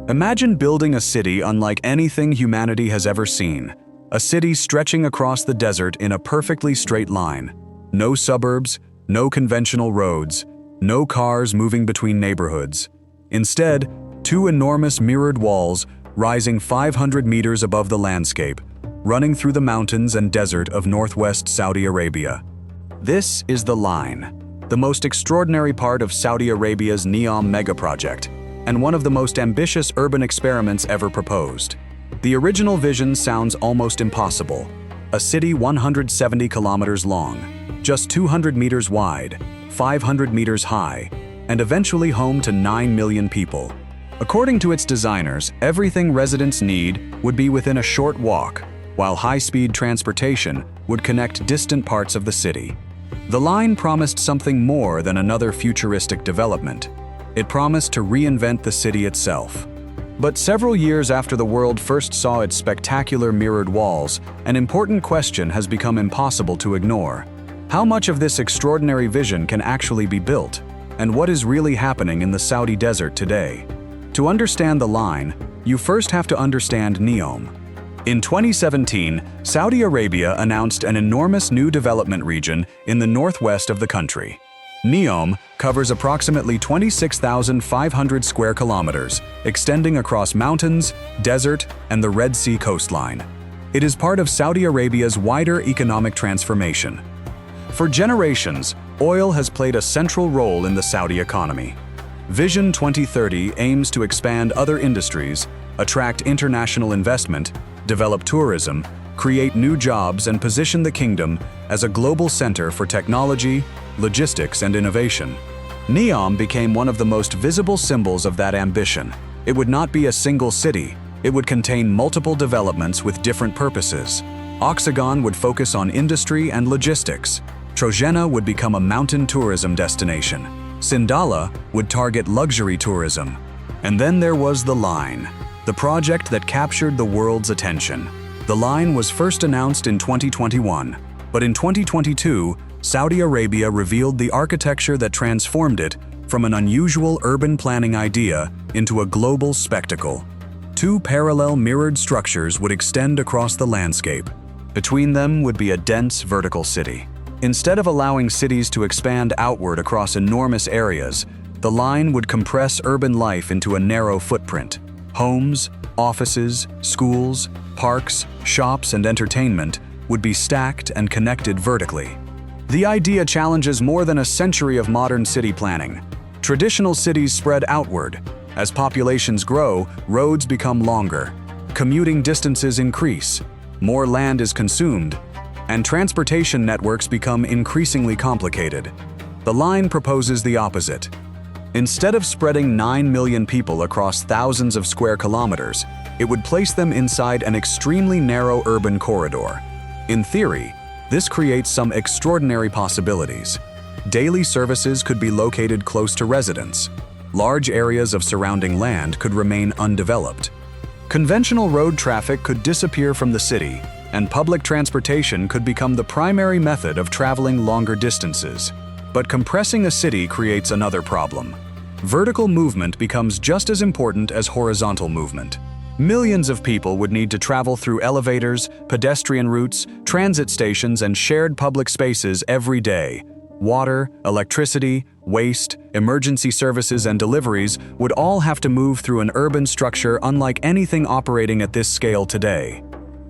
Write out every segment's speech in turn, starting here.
Imagine building a city unlike anything humanity has ever seen. A city stretching across the desert in a perfectly straight line. No suburbs, no conventional roads, no cars moving between neighborhoods. Instead, two enormous mirrored walls rising 500 meters above the landscape, running through the mountains and desert of northwest Saudi Arabia. This is the Line, the most extraordinary part of Saudi Arabia's NEOM megaproject, and one of the most ambitious urban experiments ever proposed. The original vision sounds almost impossible. A city 170 kilometers long, just 200 meters wide, 500 meters high, and eventually home to 9 million people. According to its designers, everything residents need would be within a short walk, while high-speed transportation would connect distant parts of the city. The Line promised something more than another futuristic development. It promised to reinvent the city itself. But several years after the world first saw its spectacular mirrored walls, an important question has become impossible to ignore. How much of this extraordinary vision can actually be built? And what is really happening in the Saudi desert today? To understand the Line, you first have to understand NEOM. In 2017, Saudi Arabia announced an enormous new development region in the northwest of the country. NEOM covers approximately 26,500 square kilometers, extending across mountains, desert, and the Red Sea coastline. It is part of Saudi Arabia's wider economic transformation. For generations, oil has played a central role in the Saudi economy. Vision 2030 aims to expand other industries, attract international investment, develop tourism, create new jobs, and position the kingdom as a global center for technology, logistics, and innovation. NEOM became one of the most visible symbols of that ambition. It would not be a single city. It would contain multiple developments with different purposes. Oxagon would focus on industry and logistics. Trojena would become a mountain tourism destination. Sindala would target luxury tourism. And then there was the Line, the project that captured the world's attention. The Line was first announced in 2021, but in 2022, Saudi Arabia revealed the architecture that transformed it from an unusual urban planning idea into a global spectacle. Two parallel mirrored structures would extend across the landscape. Between them would be a dense vertical city. Instead of allowing cities to expand outward across enormous areas, the Line would compress urban life into a narrow footprint. Homes, offices, schools, parks, shops, and entertainment would be stacked and connected vertically. The idea challenges more than a century of modern city planning. Traditional cities spread outward. As populations grow, roads become longer. Commuting distances increase. More land is consumed, and transportation networks become increasingly complicated. The Line proposes the opposite. Instead of spreading 9 million people across thousands of square kilometers, it would place them inside an extremely narrow urban corridor. In theory, this creates some extraordinary possibilities. Daily services could be located close to residents. Large areas of surrounding land could remain undeveloped. Conventional road traffic could disappear from the city, and public transportation could become the primary method of traveling longer distances. But compressing a city creates another problem. Vertical movement becomes just as important as horizontal movement. Millions of people would need to travel through elevators, pedestrian routes, transit stations, and shared public spaces every day. Water, electricity, waste, emergency services, and deliveries would all have to move through an urban structure unlike anything operating at this scale today.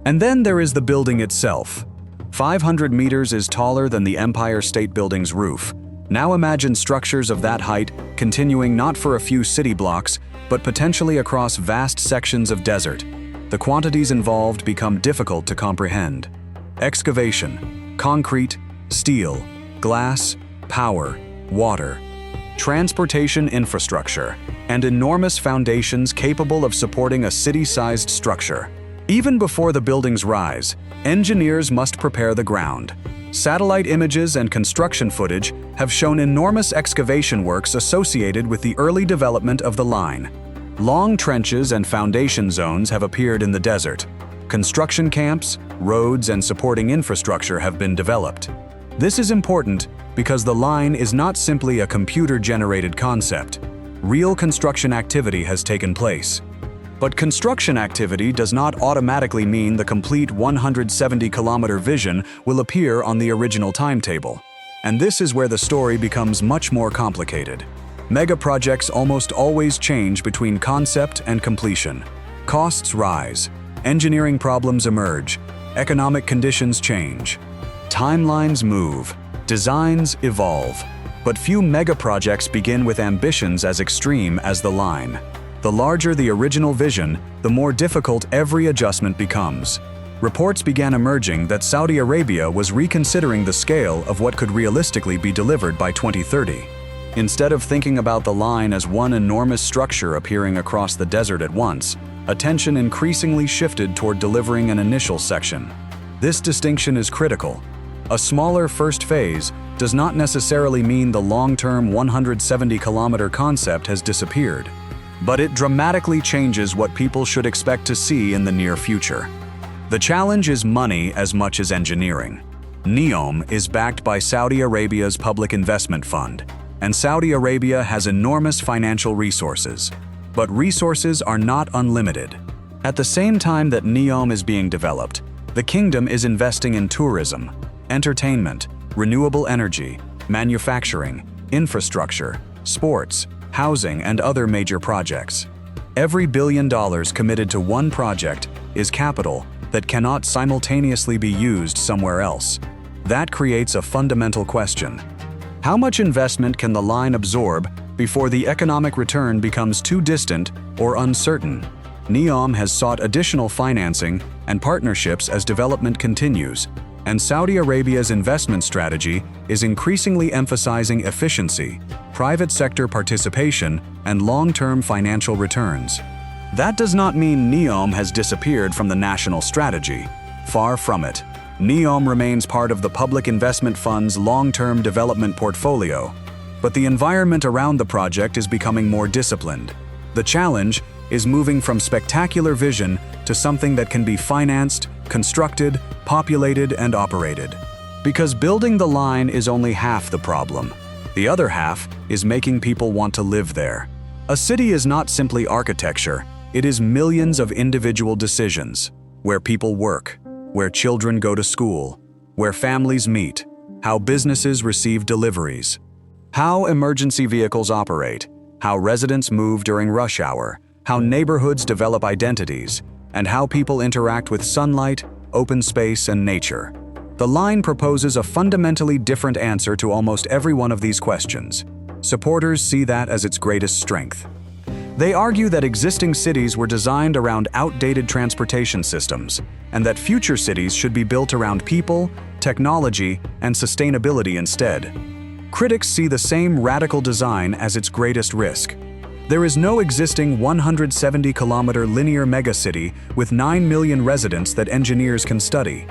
And then there is the building itself. 500 meters is taller than the Empire State Building's roof. Now imagine structures of that height continuing not for a few city blocks, but potentially across vast sections of desert. The quantities involved become difficult to comprehend. Excavation, concrete, steel, glass, power, water, transportation infrastructure, and enormous foundations capable of supporting a city-sized structure. Even before the buildings rise, engineers must prepare the ground. Satellite images and construction footage have shown enormous excavation works associated with the early development of the Line. Long trenches and foundation zones have appeared in the desert. Construction camps, roads, and supporting infrastructure have been developed. This is important because the Line is not simply a computer-generated concept. Real construction activity has taken place. But construction activity does not automatically mean the complete 170-kilometer vision will appear on the original timetable. And this is where the story becomes much more complicated. Mega projects almost always change between concept and completion. Costs rise, engineering problems emerge, economic conditions change. Timelines move, designs evolve. But few mega projects begin with ambitions as extreme as the line. The larger the original vision, the more difficult every adjustment becomes. Reports began emerging that Saudi Arabia was reconsidering the scale of what could realistically be delivered by 2030. Instead of thinking about the line as one enormous structure appearing across the desert at once, attention increasingly shifted toward delivering an initial section. This distinction is critical. A smaller first phase does not necessarily mean the long-term 170-kilometer concept has disappeared, but it dramatically changes what people should expect to see in the near future. The challenge is money as much as engineering. NEOM is backed by Saudi Arabia's public investment fund, and Saudi Arabia has enormous financial resources. But resources are not unlimited. At the same time that NEOM is being developed, the kingdom is investing in tourism, entertainment, renewable energy, manufacturing, infrastructure, sports, housing, and other major projects. Every $1 billion committed to one project is capital that cannot simultaneously be used somewhere else. That creates a fundamental question. How much investment can the line absorb before the economic return becomes too distant or uncertain? NEOM has sought additional financing and partnerships as development continues, and Saudi Arabia's investment strategy is increasingly emphasizing efficiency, private sector participation, and long-term financial returns. That does not mean NEOM has disappeared from the national strategy. Far from it. NEOM remains part of the Public Investment Fund's long-term development portfolio, but the environment around the project is becoming more disciplined. The challenge is moving from spectacular vision to something that can be financed, constructed, populated, and operated. Because building the line is only half the problem. The other half is making people want to live there. A city is not simply architecture, it is millions of individual decisions. Where people work, where children go to school, where families meet, how businesses receive deliveries, how emergency vehicles operate, how residents move during rush hour, how neighborhoods develop identities, and how people interact with sunlight, open space, and nature. The line proposes a fundamentally different answer to almost every one of these questions. Supporters see that as its greatest strength. They argue that existing cities were designed around outdated transportation systems, and that future cities should be built around people, technology, and sustainability instead. Critics see the same radical design as its greatest risk. There is no existing 170-kilometer linear megacity with 9 million residents that engineers can study.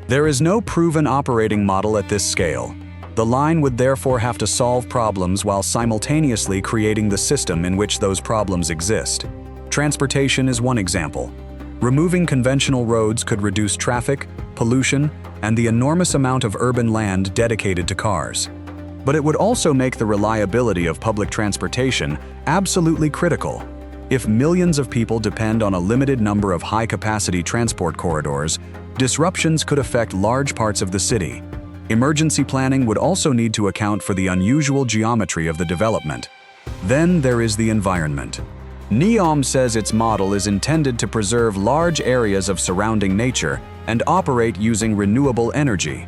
There is no proven operating model at this scale. The line would therefore have to solve problems while simultaneously creating the system in which those problems exist. Transportation is one example. Removing conventional roads could reduce traffic, pollution, and the enormous amount of urban land dedicated to cars. But it would also make the reliability of public transportation absolutely critical. If millions of people depend on a limited number of high-capacity transport corridors, disruptions could affect large parts of the city. Emergency planning would also need to account for the unusual geometry of the development. Then there is the environment. NEOM says its model is intended to preserve large areas of surrounding nature and operate using renewable energy.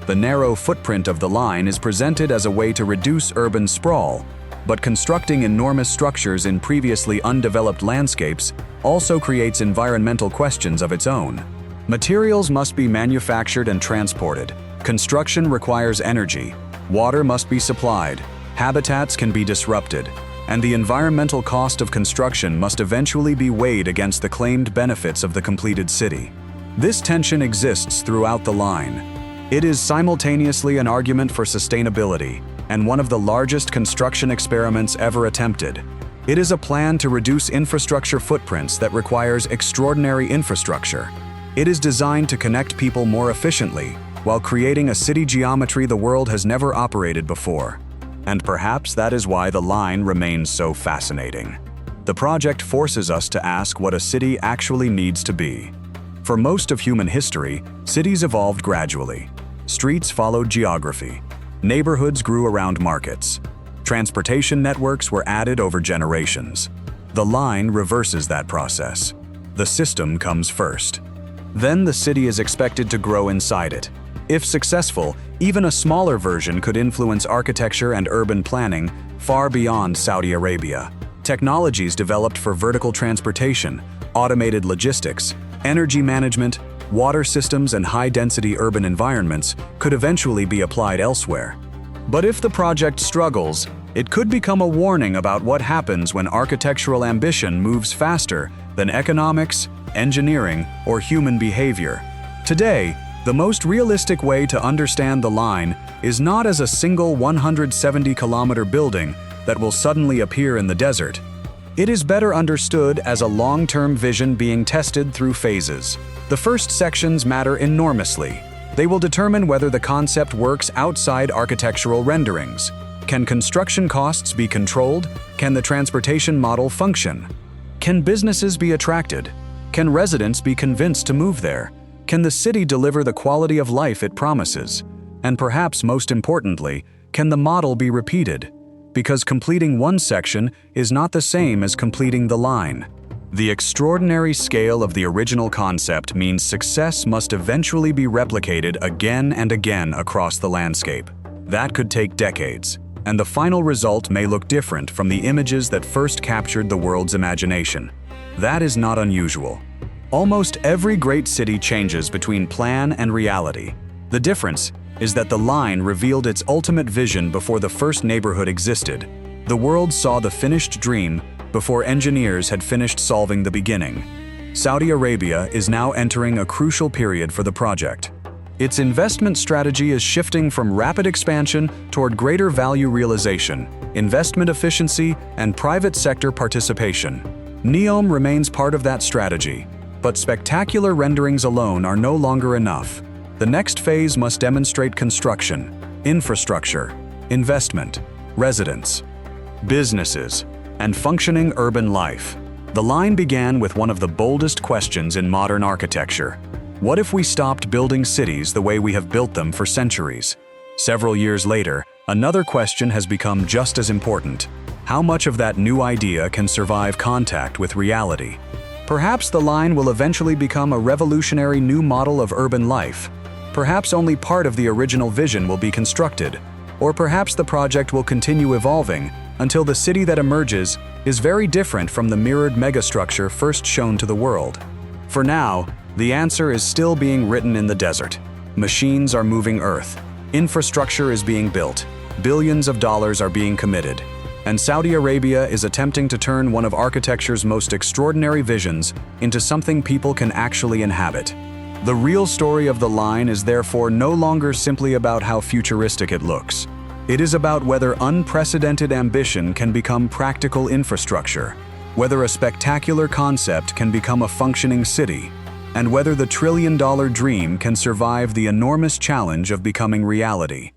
The narrow footprint of the line is presented as a way to reduce urban sprawl, but constructing enormous structures in previously undeveloped landscapes also creates environmental questions of its own. Materials must be manufactured and transported. Construction requires energy. Water must be supplied. Habitats can be disrupted. And the environmental cost of construction must eventually be weighed against the claimed benefits of the completed city. This tension exists throughout the line. It is simultaneously an argument for sustainability and one of the largest construction experiments ever attempted. It is a plan to reduce infrastructure footprints that requires extraordinary infrastructure. It is designed to connect people more efficiently while creating a city geometry the world has never operated before. And perhaps that is why the line remains so fascinating. The project forces us to ask what a city actually needs to be. For most of human history, cities evolved gradually. Streets followed geography. Neighborhoods grew around markets. Transportation networks were added over generations. The line reverses that process. The system comes first. Then the city is expected to grow inside it. If successful, even a smaller version could influence architecture and urban planning far beyond Saudi Arabia. Technologies developed for vertical transportation, automated logistics, energy management, water systems, and high-density urban environments could eventually be applied elsewhere. But if the project struggles, it could become a warning about what happens when architectural ambition moves faster than economics, engineering, or human behavior. Today, the most realistic way to understand the line is not as a single 170-kilometer building that will suddenly appear in the desert. It is better understood as a long-term vision being tested through phases. The first sections matter enormously. They will determine whether the concept works outside architectural renderings. Can construction costs be controlled? Can the transportation model function? Can businesses be attracted? Can residents be convinced to move there? Can the city deliver the quality of life it promises? And perhaps most importantly, can the model be repeated? Because completing one section is not the same as completing the line. The extraordinary scale of the original concept means success must eventually be replicated again and again across the landscape. That could take decades, and the final result may look different from the images that first captured the world's imagination. That is not unusual. Almost every great city changes between plan and reality. The difference is that the line revealed its ultimate vision before the first neighborhood existed. The world saw the finished dream before engineers had finished solving the beginning. Saudi Arabia is now entering a crucial period for the project. Its investment strategy is shifting from rapid expansion toward greater value realization, investment efficiency, and private sector participation. NEOM remains part of that strategy. But spectacular renderings alone are no longer enough. The next phase must demonstrate construction, infrastructure, investment, residents, businesses, and functioning urban life. The line began with one of the boldest questions in modern architecture. What if we stopped building cities the way we have built them for centuries? Several years later, another question has become just as important. How much of that new idea can survive contact with reality? Perhaps the line will eventually become a revolutionary new model of urban life. Perhaps only part of the original vision will be constructed. Or perhaps the project will continue evolving until the city that emerges is very different from the mirrored megastructure first shown to the world. For now, the answer is still being written in the desert. Machines are moving Earth. Infrastructure is being built. Billions of dollars are being committed. And Saudi Arabia is attempting to turn one of architecture's most extraordinary visions into something people can actually inhabit. The real story of the line is therefore no longer simply about how futuristic it looks. It is about whether unprecedented ambition can become practical infrastructure, whether a spectacular concept can become a functioning city, and whether the trillion-dollar dream can survive the enormous challenge of becoming reality.